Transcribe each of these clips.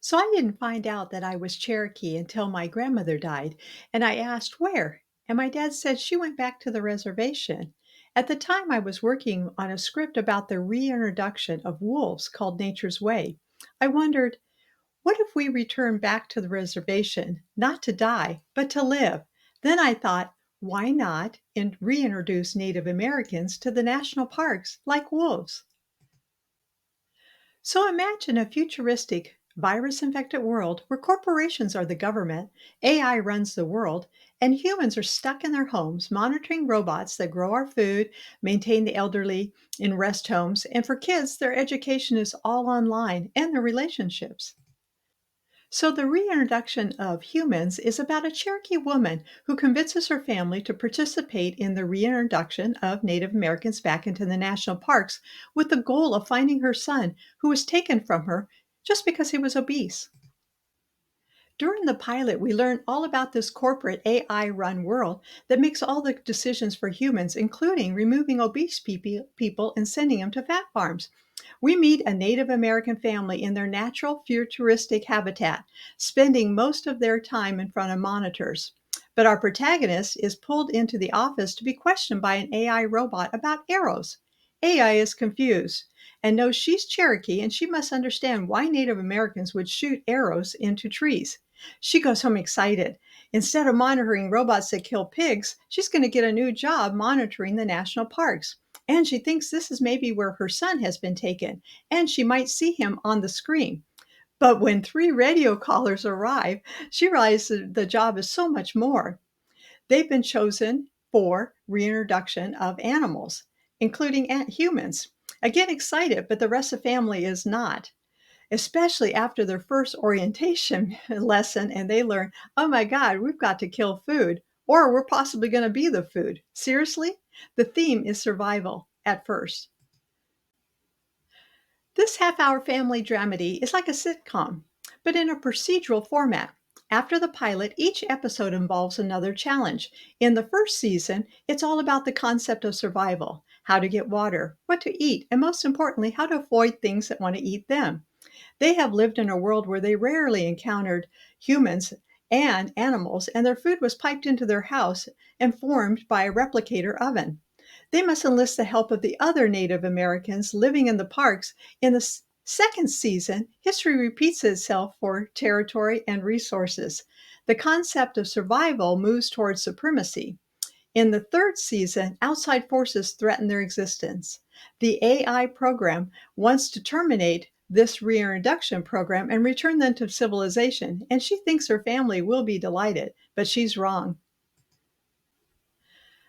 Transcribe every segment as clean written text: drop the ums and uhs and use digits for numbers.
So I didn't find out that I was Cherokee until my grandmother died, and I asked where. And my dad said she went back to the reservation. At the time, I was working on a script about the reintroduction of wolves called Nature's Way. I wondered, what if we return back to the reservation, not to die, but to live? Then I thought, why not reintroduce Native Americans to the national parks like wolves? So imagine a futuristic, virus infected world where corporations are the government, AI runs the world, and humans are stuck in their homes monitoring robots that grow our food, maintain the elderly in rest homes, and for kids, their education is all online and their relationships. So, the reintroduction of humans is about a Cherokee woman who convinces her family to participate in the reintroduction of Native Americans back into the national parks with the goal of finding her son, who was taken from her just because he was obese. During the pilot, we learn all about this corporate AI run world that makes all the decisions for humans, including removing obese people and sending them to fat farms. We meet a Native American family in their natural futuristic habitat, spending most of their time in front of monitors. But our protagonist is pulled into the office to be questioned by an AI robot about arrows. AI is confused and knows she's Cherokee and she must understand why Native Americans would shoot arrows into trees. She goes home excited. Instead of monitoring robots that kill pigs, she's going to get a new job monitoring the national parks. And she thinks this is maybe where her son has been taken, and she might see him on the screen. But when three radio callers arrive, she realizes the job is so much more. They've been chosen for reintroduction of animals, including humans. Again, excited, but the rest of the family is not, especially after their first orientation lesson and they learn, oh my God, we've got to kill food, or we're possibly going to be the food. Seriously? The theme is survival at first. This half hour family dramedy is like a sitcom, but in a procedural format. After the pilot, each episode involves another challenge. In the first season, it's all about the concept of survival, how to get water, what to eat, and most importantly, how to avoid things that want to eat them. They have lived in a world where they rarely encountered humans and animals, and their food was piped into their house and formed by a replicator oven. They must enlist the help of the other Native Americans living in the parks. In the second season, history repeats itself for territory and resources. The concept of survival moves towards supremacy. In the third season, outside forces threaten their existence. The AI program wants to terminate this reintroduction program and return them to civilization, and she thinks her family will be delighted, but she's wrong.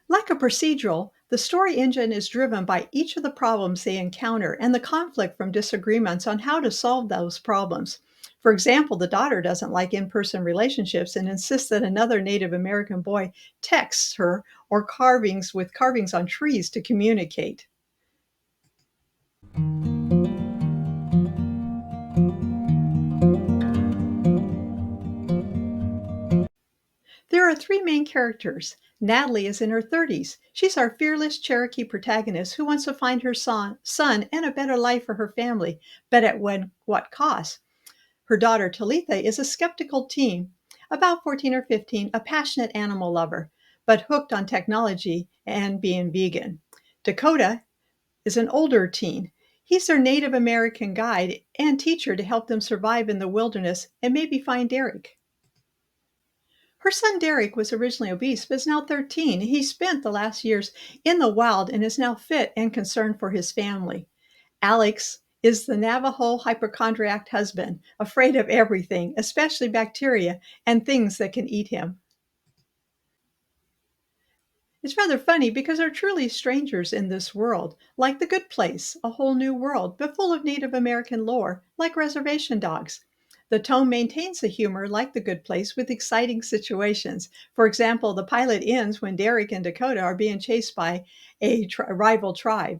Like a procedural, the story engine is driven by each of the problems they encounter and the conflict from disagreements on how to solve those problems. For example, the daughter doesn't like in person relationships and insists that another Native American boy texts her or carvings on trees to communicate. There are three main characters. Natalie is in her 30s. She's our fearless Cherokee protagonist who wants to find her son and a better life for her family, but at what cost? Her daughter Talitha is a skeptical teen, about 14 or 15, a passionate animal lover, but hooked on technology and being vegan. Dakota is an older teen. He's their Native American guide and teacher to help them survive in the wilderness and maybe find Derek. Her son Derek was originally obese, but is now 13. He spent the last years in the wild and is now fit and concerned for his family. Alex is the Navajo hypochondriac husband, afraid of everything, especially bacteria and things that can eat him. It's rather funny because they're truly strangers in this world, like The Good Place, a whole new world, but full of Native American lore, like reservation dogs. The tone maintains the humor like The Good Place with exciting situations. For example, the pilot ends when Derek and Dakota are being chased by a rival tribe.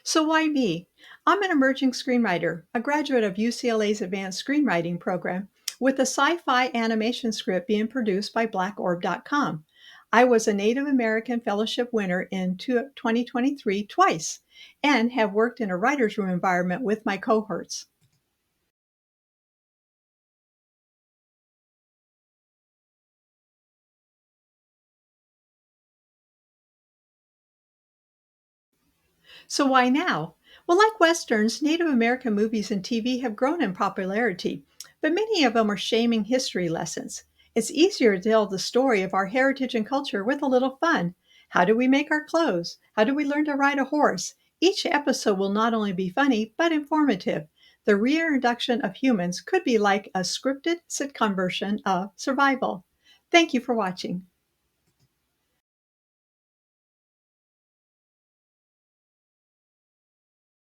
So why me? I'm an emerging screenwriter, a graduate of UCLA's advanced screenwriting program, with a sci-fi animation script being produced by blackorb.com. I was a Native American Fellowship winner in 2023 twice and have worked in a writer's room environment with my cohorts. So why now? Well, like Westerns, Native American movies and TV have grown in popularity, but many of them are shaming history lessons. It's easier to tell the story of our heritage and culture with a little fun. How do we make our clothes? How do we learn to ride a horse? Each episode will not only be funny, but informative. The reintroduction of humans could be like a scripted sitcom version of survival. Thank you for watching.